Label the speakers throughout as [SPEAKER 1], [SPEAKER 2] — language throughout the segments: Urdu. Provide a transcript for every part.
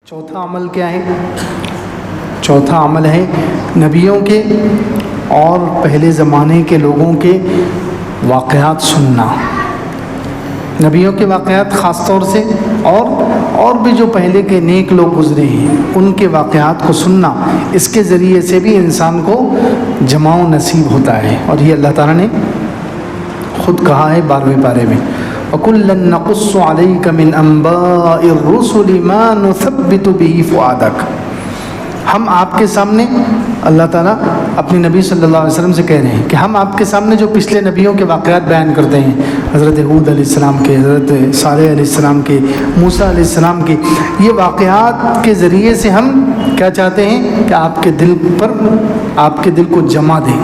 [SPEAKER 1] چوتھا عمل کیا ہے؟ چوتھا عمل ہے نبیوں کے اور پہلے زمانے کے لوگوں کے واقعات سننا. نبیوں کے واقعات خاص طور سے اور بھی جو پہلے کے نیک لوگ گزرے ہیں ان کے واقعات کو سننا. اس کے ذریعے سے بھی انسان کو جماؤ نصیب ہوتا ہے، اور یہ اللہ تعالیٰ نے خود کہا ہے 12ویں پارے میں، وَكُلًّا نَقُصُّ عَلَيْكَ مِنْ أَنْبَاءِ الرُّسُلِ مَا نُثَبِّتُ بِهِ فُؤَادَكَ. ہم آپ کے سامنے، اللہ تعالیٰ اپنے نبی صلی اللہ علیہ وسلم سے کہہ رہے ہیں کہ ہم آپ کے سامنے جو پچھلے نبیوں کے واقعات بیان کرتے ہیں، حضرت ہود علیہ السلام کے، حضرت صالح علیہ السلام کے، موسیٰ علیہ السلام کے، یہ واقعات کے ذریعے سے ہم کیا چاہتے ہیں کہ آپ کے دل کو جما دیں.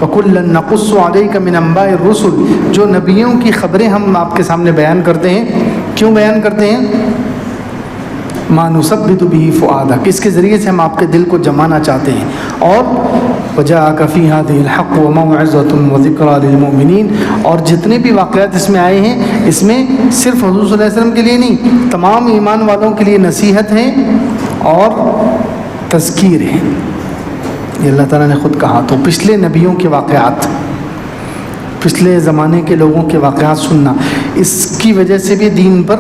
[SPEAKER 1] وَكُلًّا نَقُصُّ عَلَيْكَ مِنْ أَنْبَاءِ الرُّسُلِ، جو نبیوں کی خبریں ہم آپ کے سامنے بیان کرتے ہیں. کیوں بیان کرتے ہیں؟ مَا نُثَبِّتُ بِهِ فُؤَادَكَ، اس کے ذریعے سے ہم آپ کے دل کو جمانا چاہتے ہیں. اور وَجَاءَكَ فِي هَذِهِ الْحَقُّ وَمَوْعِظَةٌ وَذِكْرَىٰ لِلْمُؤْمِنِينَ، اور جتنے بھی واقعات اس میں آئے ہیں اس میں صرف حضور صلی اللہ علیہ وسلم کے لیے نہیں، تمام ایمان والوں کے لیے نصیحت ہے اور تذکیر ہے. یہ اللہ تعالیٰ نے خود کہا. تو پچھلے نبیوں کے واقعات، پچھلے زمانے کے لوگوں کے واقعات سننا، اس کی وجہ سے بھی دین پر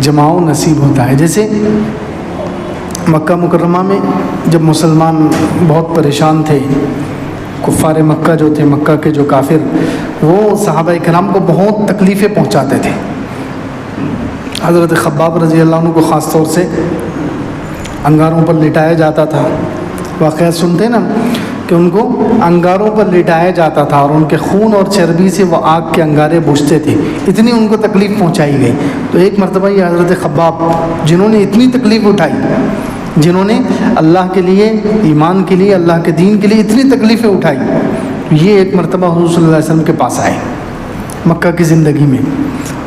[SPEAKER 1] جماؤ نصیب ہوتا ہے. جیسے مکہ مکرمہ میں جب مسلمان بہت پریشان تھے، کفار مکہ جو تھے، مکہ کے جو کافر، وہ صحابہ کرام کو بہت تکلیفیں پہنچاتے تھے. حضرت خباب رضی اللہ عنہ کو خاص طور سے انگاروں پر لٹایا جاتا تھا. واقعات سنتے نا کہ ان کو انگاروں پر لٹایا جاتا تھا اور ان کے خون اور چربی سے وہ آگ کے انگارے بجھتے تھے، اتنی ان کو تکلیف پہنچائی گئی. تو ایک مرتبہ یہ حضرت خباب، جنہوں نے اتنی تکلیف اٹھائی، جنہوں نے اللہ کے لیے، ایمان کے لیے، اللہ کے دین کے لیے اتنی تکلیفیں اٹھائی، یہ ایک مرتبہ حضور صلی اللہ علیہ وسلم کے پاس آئے مکہ کی زندگی میں.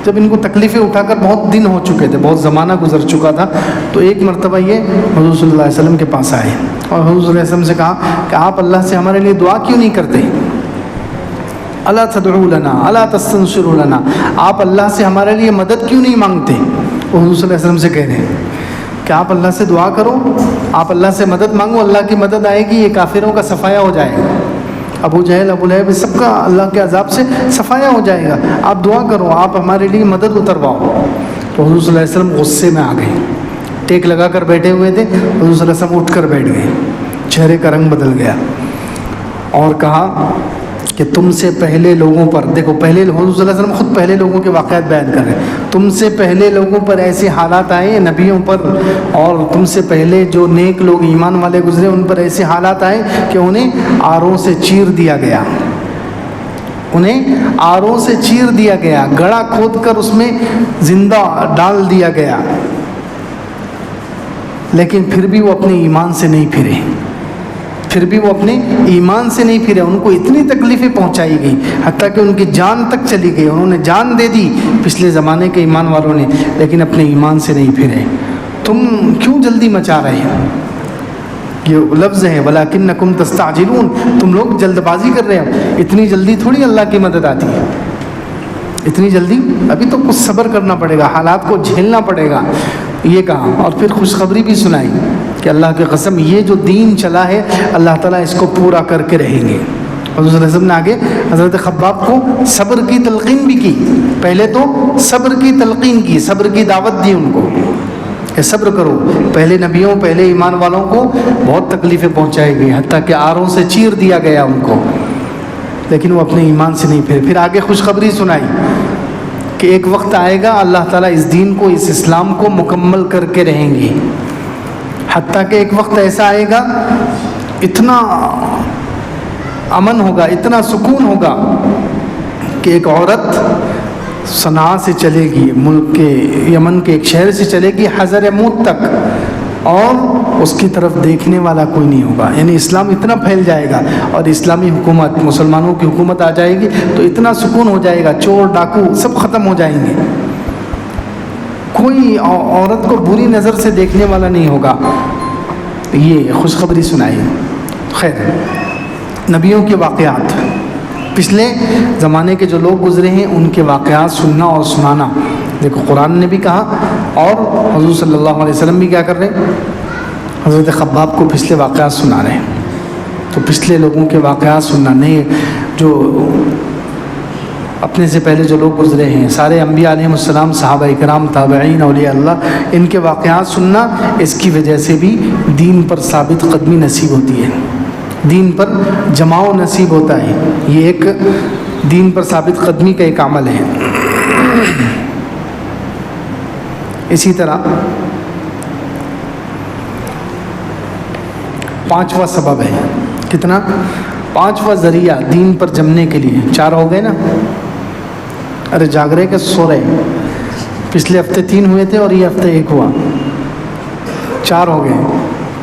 [SPEAKER 1] جب ان کو تکلیفیں اٹھا کر بہت دن ہو چکے تھے، بہت زمانہ گزر چکا تھا، تو ایک مرتبہ یہ حضور صلی اللہ علیہ وسلم کے پاس آئے اور حضور صلی اللہ علیہ وسلم سے کہا کہ آپ اللہ سے ہمارے لیے دعا کیوں نہیں کرتے؟ الا تدعو لنا الا تستنصر لنا، آپ اللہ سے ہمارے لیے مدد کیوں نہیں مانگتے؟ وہ حضور صلی اللہ علیہ وسلم سے کہہ رہے ہیں کہ آپ اللہ سے دعا کرو، آپ اللہ سے مدد مانگو، اللہ کی مدد آئے گی، یہ کافروں کا صفایا ہو جائے گا، ابو جہل، ابو لہب، سب کا اللہ کے عذاب سے صفایا ہو جائے گا. آپ دعا کرو، آپ ہمارے لیے مدد اترواؤ. تو حضور صلی اللہ علیہ وسلم غصے میں آ گئے، ٹیک لگا کر بیٹھے ہوئے تھے، حضور صلی اللہ علیہ وسلم اٹھ کر بیٹھ گئے، چہرے کا رنگ بدل گیا اور کہا کہ تم سے پہلے لوگوں پر، دیکھو پہلے حضور صلی اللہ علیہ وسلم خود پہلے لوگوں کے واقعات بیان کر رہے ہیں، تم سے پہلے لوگوں پر ایسے حالات آئے نبیوں پر، اور تم سے پہلے جو نیک لوگ ایمان والے گزرے ان پر ایسے حالات آئے کہ انہیں آروں سے چیر دیا گیا، انہیں آروں سے چیر دیا گیا، گڑھا کھود کر اس میں زندہ ڈال دیا گیا، لیکن پھر بھی وہ اپنے ایمان سے نہیں پھرے، ان کو اتنی تکلیفیں پہنچائی گئی، حتیٰ کہ ان کی جان تک چلی گئی، انہوں نے جان دے دی پچھلے زمانے کے ایمان والوں نے، لیکن اپنے ایمان سے نہیں پھرے. تم کیوں جلدی مچا رہے ہیں؟ یہ لفظ ہے وَلَكِنَّكُمْ تَسْتَعْجِلُونَ، تم لوگ جلد بازی کر رہے ہو، اتنی جلدی تھوڑی اللہ کی مدد آتی ہے، اتنی جلدی، ابھی تو کچھ صبر کرنا پڑے گا، حالات کو جھیلنا پڑے گا. یہ کہا اور پھر خوشخبری بھی سنائی کہ اللہ کی قسم یہ جو دین چلا ہے اللہ تعالیٰ اس کو پورا کر کے رہیں گے. حضور صلی اللہ علیہ وسلم نے آگے حضرت خباب کو صبر کی تلقین بھی کی، پہلے تو صبر کی تلقین کی، صبر کی دعوت دی ان کو کہ صبر کرو. پہلے نبیوں، پہلے ایمان والوں کو بہت تکلیفیں پہنچائی گئی، حتیٰ کہ آروں سے چیر دیا گیا ان کو، لیکن وہ اپنے ایمان سے نہیں پھرے. پھر آگے خوشخبری سنائی کہ ایک وقت آئے گا اللہ تعالیٰ اس دین کو، اس اسلام کو مکمل کر کے رہیں گے، حتیٰ کہ ایک وقت ایسا آئے گا اتنا امن ہوگا، اتنا سکون ہوگا کہ ایک عورت صنعاء سے چلے گی، ملک کے یمن کے ایک شہر سے چلے گی حضر موت تک، اور اس کی طرف دیکھنے والا کوئی نہیں ہوگا. یعنی اسلام اتنا پھیل جائے گا اور اسلامی حکومت، مسلمانوں کی حکومت آ جائے گی تو اتنا سکون ہو جائے گا، چور ڈاکو سب ختم ہو جائیں گے، کوئی عورت کو بری نظر سے دیکھنے والا نہیں ہوگا. یہ خوشخبری سنائی. خیر، نبیوں کے واقعات، پچھلے زمانے کے جو لوگ گزرے ہیں ان کے واقعات سننا اور سنانا. دیکھو قرآن نے بھی کہا اور حضور صلی اللہ علیہ وسلم بھی کیا کر رہے ہیں؟ حضرت خباب کو پچھلے واقعات سنا رہے ہیں. تو پچھلے لوگوں کے واقعات سننا نہیں، جو اپنے سے پہلے جو لوگ گزرے ہیں، سارے انبیاء علیہ السلام، صحابہ اکرام، تابعین، اولیاء اللہ، ان کے واقعات سننا، اس کی وجہ سے بھی دین پر ثابت قدمی نصیب ہوتی ہے، دین پر جماؤ نصیب ہوتا ہے. یہ ایک دین پر ثابت قدمی کا ایک عمل ہے. اسی طرح پانچواں سبب ہے، کتنا؟ پانچواں ذریعہ دین پر جمنے کے لیے. 4 ہو گئے نا؟ ارے جاگ رہے کہ سو رہے؟ پچھلے ہفتے 3 ہوئے تھے اور یہ ہفتے 1 ہوا، 4 ہو گئے.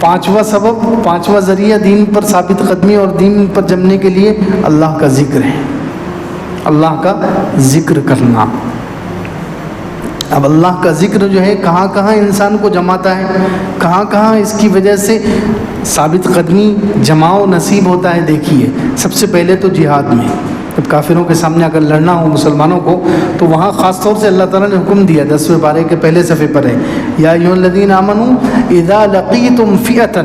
[SPEAKER 1] پانچواں سبب، پانچواں ذریعہ دین پر ثابت قدمی اور دین پر جمنے کے لیے اللہ کا ذکر ہے، اللہ کا ذکر کرنا. اب اللہ کا ذکر جو ہے کہاں کہاں انسان کو جماتا ہے، کہاں کہاں اس کی وجہ سے ثابت قدمی جماؤ نصیب ہوتا ہے. دیکھیے، سب سے پہلے تو جہاد میں، جب کافروں کے سامنے اگر لڑنا ہو مسلمانوں کو، تو وہاں خاص طور سے اللہ تعالیٰ نے حکم دیا، 10ویں پارے کے پہلے صفحے پر ہے، یا ایھا الذین آمنوا اذا لقیتم فئۃ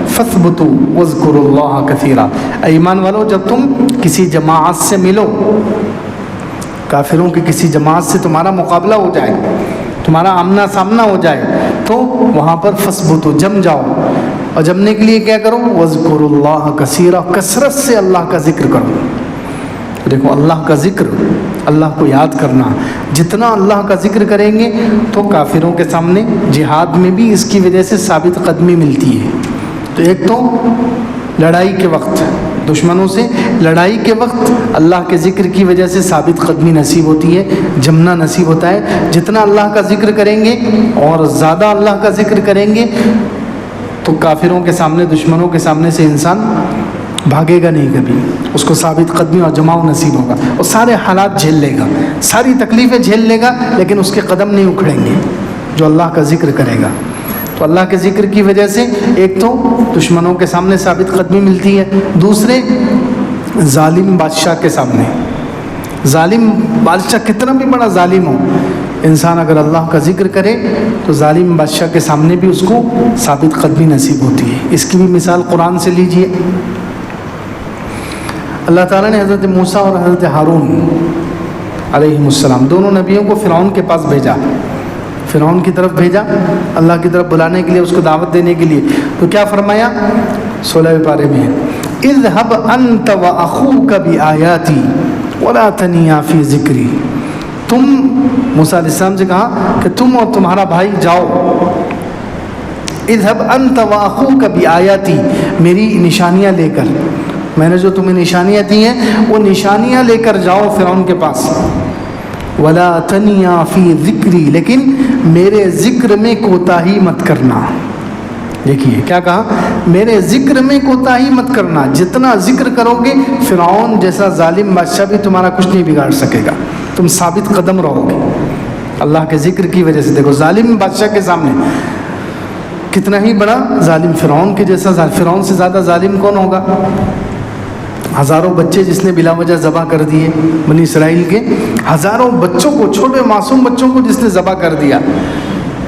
[SPEAKER 1] فاثبتوا واذکروا اللہ کثیرا. اے ایمان والو، جب تم کسی جماعت سے ملو، کافروں کی کسی جماعت سے تمہارا مقابلہ ہو جائے، تمہارا آمنا سامنا ہو جائے، تو وہاں پر فثبتوا، جم جاؤ. اور جمنے کے لیے کیا کرو؟ واذکروا اللہ کثیرا، کثرت سے اللہ کا ذکر کرو. دیکھو، اللہ کا ذکر، اللہ کو یاد کرنا، جتنا اللہ کا ذکر کریں گے تو کافروں کے سامنے جہاد میں بھی اس کی وجہ سے ثابت قدمی ملتی ہے. تو ایک تو لڑائی کے وقت، دشمنوں سے لڑائی کے وقت اللہ کے ذکر کی وجہ سے ثابت قدمی نصیب ہوتی ہے، جمنا نصیب ہوتا ہے. جتنا اللہ کا ذکر کریں گے اور زیادہ اللہ کا ذکر کریں گے تو کافروں کے سامنے، دشمنوں کے سامنے سے انسان بھاگے گا نہیں کبھی، اس کو ثابت قدمی اور جماؤ نصیب ہوگا، اور سارے حالات جھیل لے گا، ساری تکلیفیں جھیل لے گا، لیکن اس کے قدم نہیں اکھڑیں گے جو اللہ کا ذکر کرے گا. تو اللہ کے ذکر کی وجہ سے ایک تو دشمنوں کے سامنے ثابت قدمی ملتی ہے، دوسرے ظالم بادشاہ کے سامنے. ظالم بادشاہ کتنا بھی بڑا ظالم ہو، انسان اگر اللہ کا ذکر کرے تو ظالم بادشاہ کے سامنے بھی اس کو ثابت قدمی نصیب ہوتی ہے. اس کی بھی مثال قرآن سے لیجئے. اللہ تعالیٰ نے حضرت موسیٰ اور حضرت ہارون علیہ السلام دونوں نبیوں کو فرعون کے پاس بھیجا، فرعون کی طرف بھیجا، اللہ کی طرف بلانے کے لیے، اس کو دعوت دینے کے لیے. تو کیا فرمایا 16ویں پارے میں؟ اذهب انت واخوك بآیاتی ولا تنیا فی ذکری. تم، موسیٰ علیہ السلام سے کہا کہ تم اور تمہارا بھائی جاؤ، اذهب انت واخوك بآیاتی، میری نشانیاں لے کر، میں نے جو تمہیں نشانیاں دی ہیں وہ نشانیاں لے کر جاؤ فرعون کے پاس. ولا تنیا فی ذکری، لیکن میرے ذکر میں کوتاہی مت کرنا. دیکھیے کیا کہا، میرے ذکر میں کوتاہی مت کرنا. جتنا ذکر کرو گے فرعون جیسا ظالم بادشاہ بھی تمہارا کچھ نہیں بگاڑ سکے گا، تم ثابت قدم رہو گے اللہ کے ذکر کی وجہ سے. دیکھو ظالم بادشاہ کے سامنے کتنا ہی بڑا ظالم، فرعون کے جیسا، فرعون سے زیادہ ظالم کون ہوگا؟ ہزاروں بچے جس نے بلا وجہ ذبح کر دیے، بنی اسرائیل کے ہزاروں بچوں کو، چھوٹے معصوم بچوں کو جس نے ذبح کر دیا،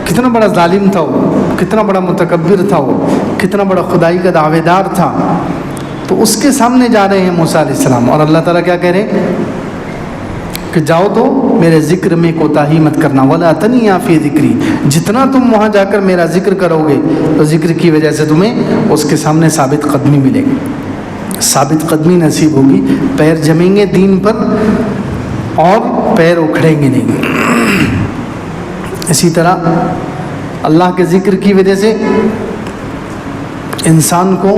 [SPEAKER 1] کتنا بڑا ظالم تھا وہ، کتنا بڑا متکبر تھا وہ، کتنا بڑا خدائی کا دعوے دار تھا. تو اس کے سامنے جا رہے ہیں موسیٰ علیہ السلام، اور اللہ تعالیٰ کیا کہہ رہے ہیں کہ جاؤ تو میرے ذکر میں کوتاہی مت کرنا. ولا تنیا فی ذکری، جتنا تم وہاں جا کر میرا ذکر کرو گے تو ذکر کی وجہ سے تمہیں اس کے سامنے ثابت قدمی ملے گی، ثابت قدمی نصیب ہوگی، پیر جمیں گے دین پر اور پیر اکھڑیں گے نہیں. اسی طرح اللہ کے ذکر کی وجہ سے انسان کو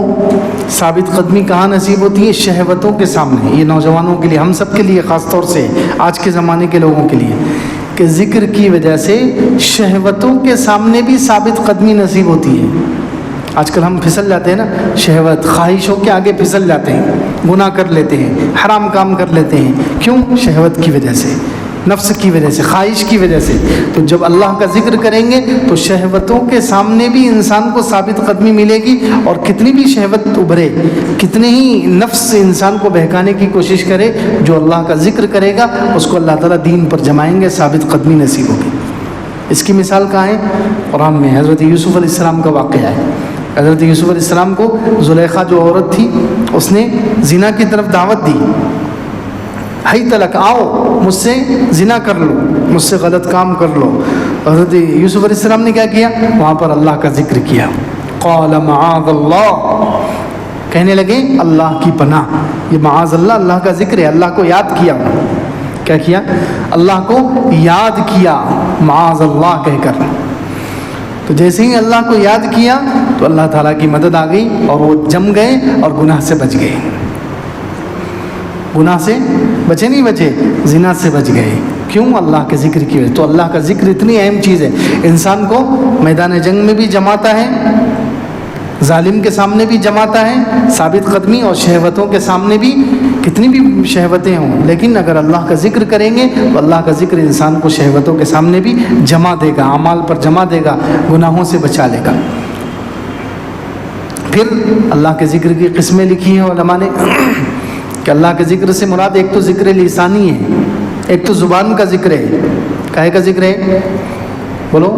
[SPEAKER 1] ثابت قدمی کہاں نصیب ہوتی ہے؟ شہوتوں کے سامنے. یہ نوجوانوں کے لیے، ہم سب کے لیے خاص طور سے، آج کے زمانے کے لوگوں کے لیے، کہ ذکر کی وجہ سے شہوتوں کے سامنے بھی ثابت قدمی نصیب ہوتی ہے. آج کل ہم پھسل جاتے ہیں نا، شہوت، خواہشوں کے آگے پھسل جاتے ہیں، گناہ کر لیتے ہیں، حرام کام کر لیتے ہیں. کیوں؟ شہوت کی وجہ سے، نفس کی وجہ سے، خواہش کی وجہ سے. تو جب اللہ کا ذکر کریں گے تو شہوتوں کے سامنے بھی انسان کو ثابت قدمی ملے گی، اور کتنی بھی شہوت ابھرے، کتنے ہی نفس انسان کو بہکانے کی کوشش کرے، جو اللہ کا ذکر کرے گا اس کو اللہ تعالیٰ دین پر جمائیں گے، ثابت قدمی نصیب ہوگی. اس کی مثال کہاں ہے؟ قرآن میں حضرت یوسف علیہ السلام کا واقعہ ہے. حضرت یوسف علیہ السلام کو زلیخا جو عورت تھی اس نے زنا کی طرف دعوت دی. ہی تلک آؤ مجھ سے زنا کر لو, مجھ سے غلط کام کر لو. حضرت یوسف علیہ السلام نے کیا کیا؟ وہاں پر اللہ کا ذکر کیا. قال معاذ اللہ, کہنے لگے اللہ کی پناہ. یہ معاذ اللہ, اللہ کا ذکر ہے. اللہ کو یاد کیا. کیا کیا؟ اللہ کو یاد کیا معاذ اللہ کہہ کر. تو جیسے ہی اللہ کو یاد کیا تو اللہ تعالیٰ کی مدد آ گئی اور وہ جم گئے اور گناہ سے بچ گئے. گناہ سے بچے نہیں بچے, زنا سے بچ گئے. کیوں؟ اللہ کے ذکر کی وجہ. تو اللہ کا ذکر اتنی اہم چیز ہے, انسان کو میدان جنگ میں بھی جماتا ہے, ظالم کے سامنے بھی جماتا ہے, ثابت قدمی اور شہوتوں کے سامنے بھی, کتنی بھی شہوتیں ہوں, لیکن اگر اللہ کا ذکر کریں گے تو اللہ کا ذکر انسان کو شہوتوں کے سامنے بھی جما دے گا, اعمال پر جما دے گا, گناہوں سے بچا لے گا. پھر اللہ کے ذکر کی قسمیں لکھی ہیں علماء نے کہ اللہ کے ذکر سے مراد ایک تو ذکر لسانی ہے, ایک تو زبان کا ذکر ہے. کاہے کا ذکر ہے؟ بولو.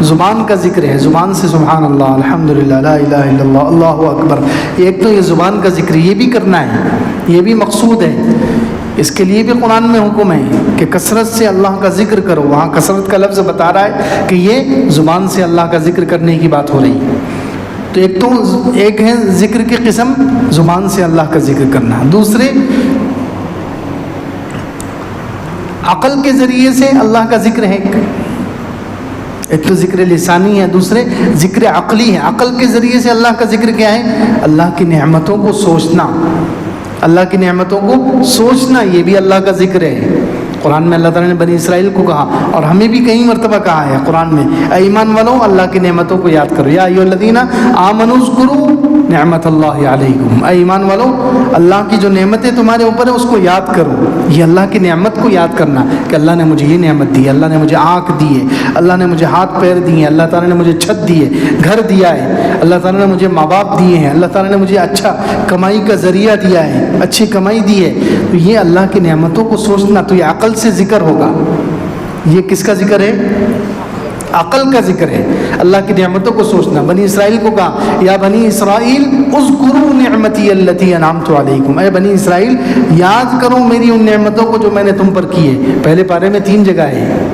[SPEAKER 1] زبان کا ذکر ہے, زبان سے سبحان اللہ, الحمدللہ, لا الہ الا اللہ, اللہ اکبر. ایک تو یہ زبان کا ذکر, یہ بھی کرنا ہے, یہ بھی مقصود ہے. اس کے لیے بھی قرآن میں حکم ہے کہ کثرت سے اللہ کا ذکر کرو. وہاں کثرت کا لفظ بتا رہا ہے کہ یہ زبان سے اللہ کا ذکر کرنے کی بات ہو رہی ہے. تو ایک ہے ذکر کی قسم زبان سے اللہ کا ذکر کرنا. دوسرے عقل کے ذریعے سے اللہ کا ذکر ہے. ایک تو ذکر لسانی ہے, دوسرے ذکر عقلی ہے. عقل کے ذریعے سے اللہ کا ذکر کیا ہے؟ اللہ کی نعمتوں کو سوچنا. اللہ کی نعمتوں کو سوچنا یہ بھی اللہ کا ذکر ہے. قرآن میں اللہ تعالیٰ نے بنی اسرائیل کو کہا, اور ہمیں بھی کئی مرتبہ کہا ہے قرآن میں, اے ایمان والو اللہ کی نعمتوں کو یاد کرو. یا ایھا الذین آمنوا اذکروا نعمت اللہ علیکم, اے ایمان والو اللہ کی جو نعمتیں تمہارے اوپر ہیں اس کو یاد کرو. یہ اللہ کی نعمت کو یاد کرنا کہ اللہ نے مجھے یہ نعمت دی ہے, اللہ نے مجھے آنکھ دی ہے, اللہ نے مجھے ہاتھ پیر دیے ہیں, اللہ تعالیٰ نے مجھے چھت دی ہے, گھر دیا ہے, اللہ تعالیٰ نے مجھے ماں باپ دیے ہیں, اللہ تعالیٰ نے مجھے اچھا کمائی کا ذریعہ دیا ہے, اچھی کمائی دی ہے. تو یہ اللہ کی نعمتوں کو سوچنا, تو یہ عقل سے ذکر ہوگا. یہ کس کا ذکر ہے؟ عقل کا ذکر ہے. اللہ کی نعمتوں کو سوچنا. بنی اسرائیل کو کہا یا بنی اسرائیل اذکروا نعمتی التی انعمت علیکم, اے بنی اسرائیل یاد کرو میری ان نعمتوں کو جو میں نے تم پر کی ہے. پہلے پارے میں 3 جگہ ہے.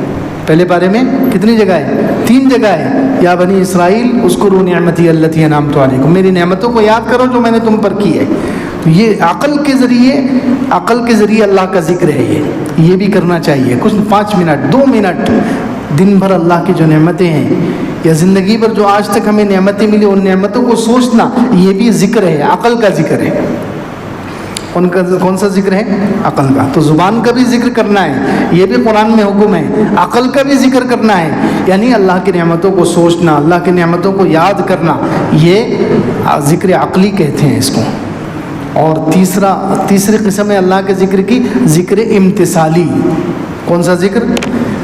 [SPEAKER 1] پہلے پارے میں کتنی جگہ ہے؟ 3 جگہ ہے. یا بنی اسرائیل اذکروا نعمتی التی انعمت علیکم, میری نعمتوں کو یاد کرو جو میں نے تم پر کی ہے. تو یہ عقل کے ذریعے اللہ کا ذکر ہے. یہ بھی کرنا چاہیے. کچھ 5 منٹ 2 منٹ دن بھر اللہ کی جو نعمتیں ہیں یا زندگی پر جو آج تک ہمیں نعمتیں ملی ان نعمتوں کو سوچنا, یہ بھی ذکر ہے, عقل کا ذکر ہے. کون سا ذکر ہے؟ عقل کا. تو زبان کا بھی ذکر کرنا ہے, یہ بھی قرآن میں حکم ہے. عقل کا بھی ذکر کرنا ہے, یعنی اللہ کی نعمتوں کو سوچنا, اللہ کی نعمتوں کو یاد کرنا, یہ ذکر عقلی کہتے ہیں اس کو. اور تیسری قسم ہے اللہ کے ذکر کی, ذکر امتثالی. کون سا ذکر؟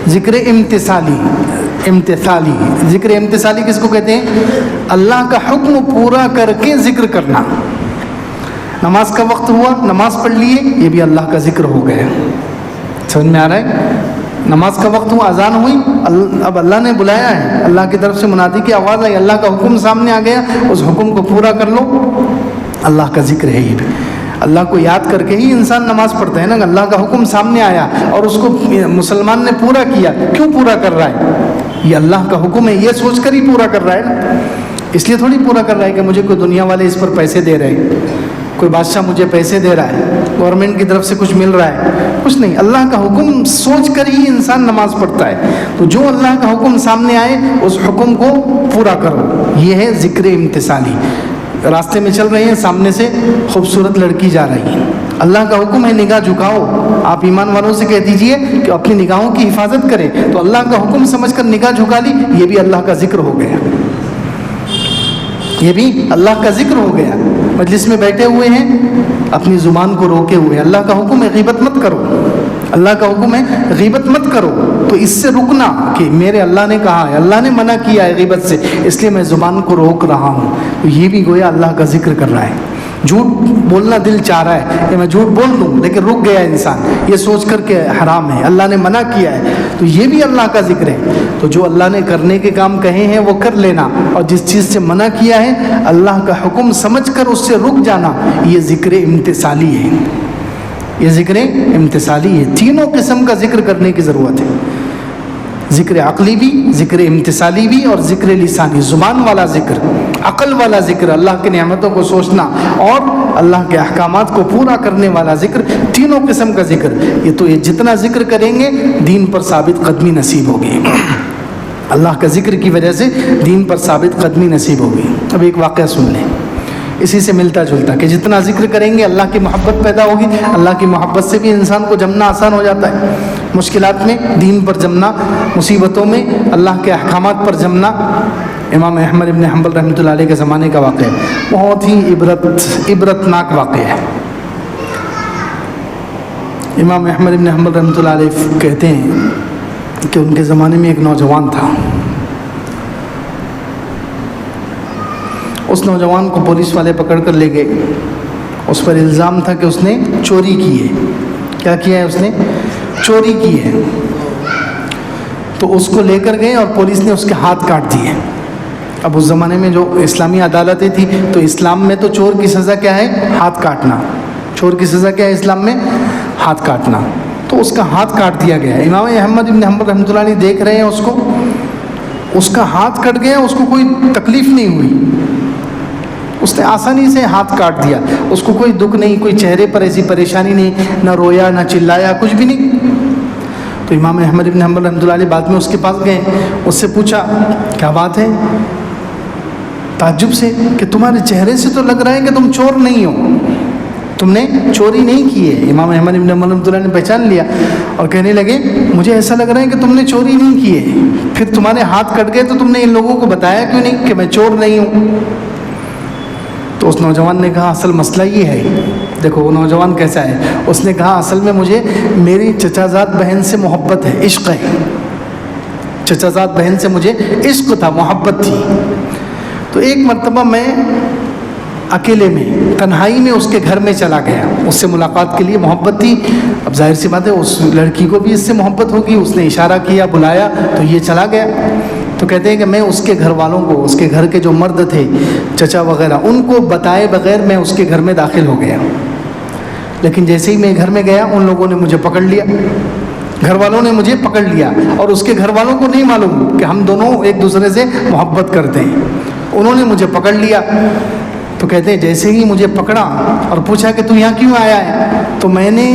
[SPEAKER 1] ذکر امتثالی. ذکر امتثالی کس کو کہتے ہیں؟ اللہ کا حکم پورا کر کے ذکر کرنا. نماز کا وقت ہوا, نماز پڑھ لیے, یہ بھی اللہ کا ذکر ہو گیا. سمجھ میں آ رہا ہے؟ نماز کا وقت ہوا, اذان ہوئی, اب اللہ نے بلایا ہے, اللہ کی طرف سے منادی کی آواز آئی, اللہ کا حکم سامنے آ گیا, اس حکم کو پورا کر لو. اللہ کا ذکر ہے یہ بھی. اللہ کو یاد کر کے ہی انسان نماز پڑھتا ہے نا. اللہ کا حکم سامنے آیا اور اس کو مسلمان نے پورا کیا, کیوں پورا کر رہا ہے؟ یہ اللہ کا حکم ہے, یہ سوچ کر ہی پورا کر رہا ہے نا. اس لیے تھوڑی پورا کر رہا ہے کہ مجھے کوئی دنیا والے اس پر پیسے دے رہے ہیں, کوئی بادشاہ مجھے پیسے دے رہا ہے, گورنمنٹ کی طرف سے کچھ مل رہا ہے, کچھ نہیں. اللہ کا حکم سوچ کر ہی انسان نماز پڑھتا ہے. تو جو اللہ کا حکم سامنے آئے اس حکم کو پورا کرو, یہ ہے ذکر امتثالی. راستے میں چل رہے ہیں, سامنے سے خوبصورت لڑکی جا رہی ہے, اللہ کا حکم ہے نگاہ جھکاؤ. آپ ایمان والوں سے کہہ دیجئے کہ اپنی نگاہوں کی حفاظت کریں. تو اللہ کا حکم سمجھ کر نگاہ جھکا لی, یہ بھی اللہ کا ذکر ہو گیا. یہ بھی اللہ کا ذکر ہو گیا. مجلس میں بیٹھے ہوئے ہیں, اپنی زبان کو روکے ہوئے, اللہ کا حکم ہے غیبت مت کرو, اللہ کا حکم ہے غیبت مت کرو. تو اس سے رکنا کہ میرے اللہ نے کہا ہے, اللہ نے منع کیا ہے غیبت سے, اس لیے میں زبان کو روک رہا ہوں. تو یہ بھی گویا اللہ کا ذکر کر رہا ہے. جھوٹ بولنا دل چاہ رہا ہے کہ میں جھوٹ بول دوں، لیکن رک گیا انسان یہ سوچ کر کے حرام ہے، اللہ نے منع کیا ہے، تو یہ بھی اللہ کا ذکر ہے۔ تو جو اللہ نے کرنے کے کام کہے ہیں وہ کر لینا، اور جس چیز سے منع کیا ہے اللہ کا حکم سمجھ کر اس سے رک جانا، یہ ذکر امتثالی ہے، یہ ذکر امتثالی ہے۔ تینوں قسم کا ذکر کرنے کی ضرورت ہے، ذکر عقلی بھی، ذکر امتثالی بھی، اور ذکر لسانی، زبان والا ذکر، عقل والا ذکر، اللہ کی نعمتوں کو سوچنا اور اللہ کے احکامات کو پورا کرنے والا ذکر، تینوں قسم کا ذکر۔ یہ جتنا ذکر کریں گے دین پر ثابت قدمی نصیب ہوگی، اللہ کا ذکر کی وجہ سے دین پر ثابت قدمی نصیب ہوگی۔ اب ایک واقعہ سن لیں اسی سے ملتا جلتا، کہ جتنا ذکر کریں گے اللہ کی محبت پیدا ہوگی، اللہ کی محبت سے بھی انسان کو جمنا آسان ہو جاتا ہے، مشکلات میں دین پر جمنا، مصیبتوں میں اللہ کے احکامات پر جمنا۔ امام احمد ابن حنبل رحمۃ اللہ علیہ کے زمانے کا واقعہ ہے، بہت ہی عبرتناک واقعہ ہے۔ امام احمد ابن حنبل رحمۃ اللہ علیہ کہتے ہیں کہ ان کے زمانے میں ایک نوجوان تھا، اس نوجوان کو پولیس والے پکڑ کر لے گئے، اس پر الزام تھا کہ اس نے چوری کی ہے۔ کیا کیا ہے؟ اس نے چوری کی ہے۔ تو اس کو لے کر گئے اور پولیس نے اس کے ہاتھ کاٹ دیے۔ اب اس زمانے میں جو اسلامی عدالتیں تھیں تو اسلام میں تو چور کی سزا کیا ہے؟ ہاتھ کاٹنا۔ چور کی سزا کیا ہے اسلام میں؟ ہاتھ کاٹنا۔ تو اس کا ہاتھ کاٹ دیا گیا۔ امام احمد بن حنبل رحمۃ اللہ علیہ دیکھ رہے ہیں اس کو، اس کا ہاتھ کٹ گیا، اس کو کوئی تکلیف نہیں ہوئی، اس نے آسانی سے ہاتھ کاٹ دیا، اس کو کوئی دکھ نہیں، کوئی چہرے پر ایسی پریشانی نہیں، نہ رویا نہ چلایا، کچھ بھی نہیں۔ تو امام احمد بن حنبل رحمۃ اللہ علیہ بعد میں اس کے پاس گئے، اس سے پوچھا کیا بات ہے، تعجب سے کہ تمہارے چہرے سے تو لگ رہا ہے کہ تم چور نہیں ہو، تم نے چوری نہیں کی ہے۔ امام احمد بن حنبل رحمۃ اللہ نے پہچان لیا اور کہنے لگے مجھے ایسا لگ رہا ہے کہ تم نے چوری نہیں کی ہے، پھر تمہارے ہاتھ کٹ گئے تو تم نے ان لوگوں کو بتایا کیوں نہیں کہ میں چور نہیں ہوں؟ تو اس نوجوان نے کہا اصل مسئلہ یہ ہے، دیکھو وہ نوجوان کیسا ہے، اس نے کہا اصل میں مجھے میری چچا زاد بہن سے محبت ہے، عشق ہے، چچا زاد بہن سے مجھے عشق تھا، محبت تھی۔ تو ایک مرتبہ میں اکیلے میں تنہائی میں اس کے گھر میں چلا گیا، اس سے ملاقات کے لیے، محبت تھی، اب ظاہر سی بات ہے اس لڑکی کو بھی اس سے محبت ہوگی، اس نے اشارہ کیا، بلایا تو یہ چلا گیا۔ تو کہتے ہیں کہ میں اس کے گھر والوں کو، اس کے گھر کے جو مرد تھے چچا وغیرہ، ان کو بتائے بغیر میں اس کے گھر میں داخل ہو گیا، لیکن جیسے ہی میں گھر میں گیا ان لوگوں نے مجھے پکڑ لیا، گھر والوں نے مجھے پکڑ لیا، اور اس کے گھر والوں کو نہیں معلوم کہ ہم دونوں ایک دوسرے سے محبت کرتے ہیں، انہوں نے مجھے پکڑ لیا۔ تو کہتے ہیں جیسے ہی مجھے پکڑا اور پوچھا کہ تو یہاں کیوں آیا ہے، تو میں نے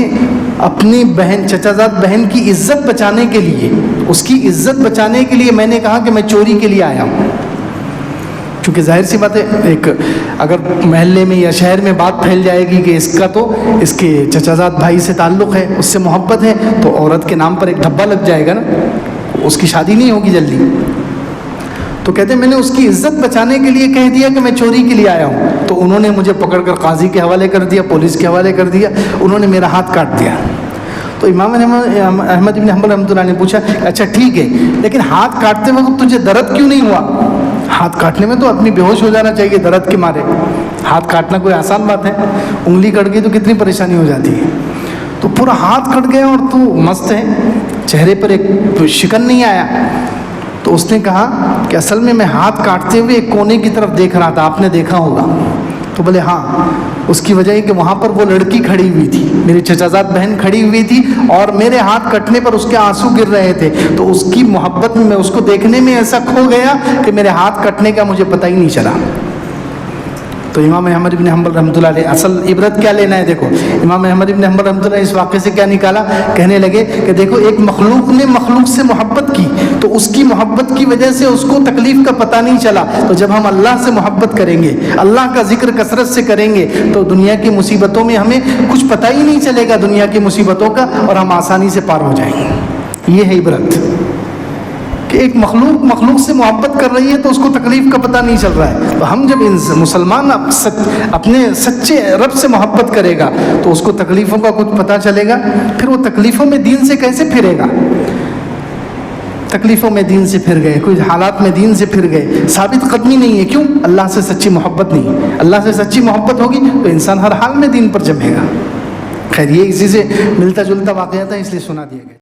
[SPEAKER 1] اپنی بہن، چچا زاد بہن کی عزت بچانے کے لیے، اس کی عزت بچانے کے لیے میں نے کہا کہ میں چوری کے لیے آیا ہوں، کیونکہ ظاہر سی بات ہے ایک اگر محلے میں یا شہر میں بات پھیل جائے گی کہ اس کا تو اس کے چچا زاد بھائی سے تعلق ہے، اس سے محبت ہے، تو عورت کے نام پر ایک دھبا لگ جائے گا نا، اس کی شادی نہیں ہوگی جلدی۔ تو کہتے ہیں میں نے اس کی عزت بچانے کے لیے کہہ دیا کہ میں چوری کے لیے آیا ہوں، تو انہوں نے مجھے پکڑ کر قاضی کے حوالے کر دیا، پولیس کے حوالے کر دیا، انہوں نے میرا ہاتھ کاٹ دیا۔ تو امام احمد بن حنبل رحمۃ اللہ نے پوچھا اچھا ٹھیک ہے، لیکن ہاتھ کاٹتے وقت تجھے درد کیوں نہیں ہوا؟ ہاتھ کاٹنے میں تو آدمی بے ہوش ہو جانا چاہیے درد کے مارے، ہاتھ کاٹنا کوئی آسان بات ہے، انگلی کٹ گئی تو کتنی پریشانی ہو جاتی ہے، تو پورا ہاتھ کٹ گیا اور تو مست ہے، چہرے پر ایک شکن نہیں آیا۔ تو اس نے کہا کہ اصل میں ہاتھ کاٹتے ہوئے ایک کونے کی طرف دیکھ رہا تھا، آپ نے دیکھا ہوگا۔ تو بولے ہاں، اس کی وجہ ہے کہ وہاں پر وہ لڑکی کھڑی ہوئی تھی، میری چچا زاد بہن کھڑی ہوئی تھی، اور میرے ہاتھ کٹنے پر اس کے آنسو گر رہے تھے، تو اس کی محبت میں اس کو دیکھنے میں ایسا کھو گیا کہ میرے ہاتھ کٹنے کا مجھے پتہ ہی نہیں چلا۔ تو امام احمد بن حنبل رحمۃ اللہ علیہ اصل عبرت کیا لینا ہے، دیکھو امام احمد بن حنبل رحمۃ اللہ اس واقعے سے کیا نکالا، کہنے لگے کہ دیکھو ایک مخلوق نے مخلوق سے محبت کی، تو اس کی محبت کی وجہ سے اس کو تکلیف کا پتہ نہیں چلا، تو جب ہم اللہ سے محبت کریں گے، اللہ کا ذکر کثرت سے کریں گے، تو دنیا کی مصیبتوں میں ہمیں کچھ پتہ ہی نہیں چلے گا دنیا کی مصیبتوں کا، اور ہم آسانی سے پار ہو جائیں گے۔ یہ ہے عبرت کہ ایک مخلوق سے محبت کر رہی ہے تو اس کو تکلیف کا پتہ نہیں چل رہا ہے، تو ہم جب مسلمان اپنے سچے رب سے محبت کرے گا تو اس کو تکلیفوں کا کچھ پتہ چلے گا، پھر وہ تکلیفوں میں دین سے کیسے پھرے گا، تکلیفوں میں دین سے پھر گئے، کچھ حالات میں دین سے پھر گئے، ثابت قدمی نہیں ہے. کیوں؟ اللہ سے سچی محبت نہیں ہے. اللہ سے سچی محبت ہوگی تو انسان ہر حال میں دین پر جمے گا. خیر یہ اسی سے ملتا جلتا واقعہ تھا، اس لیے سنا دیا گیا.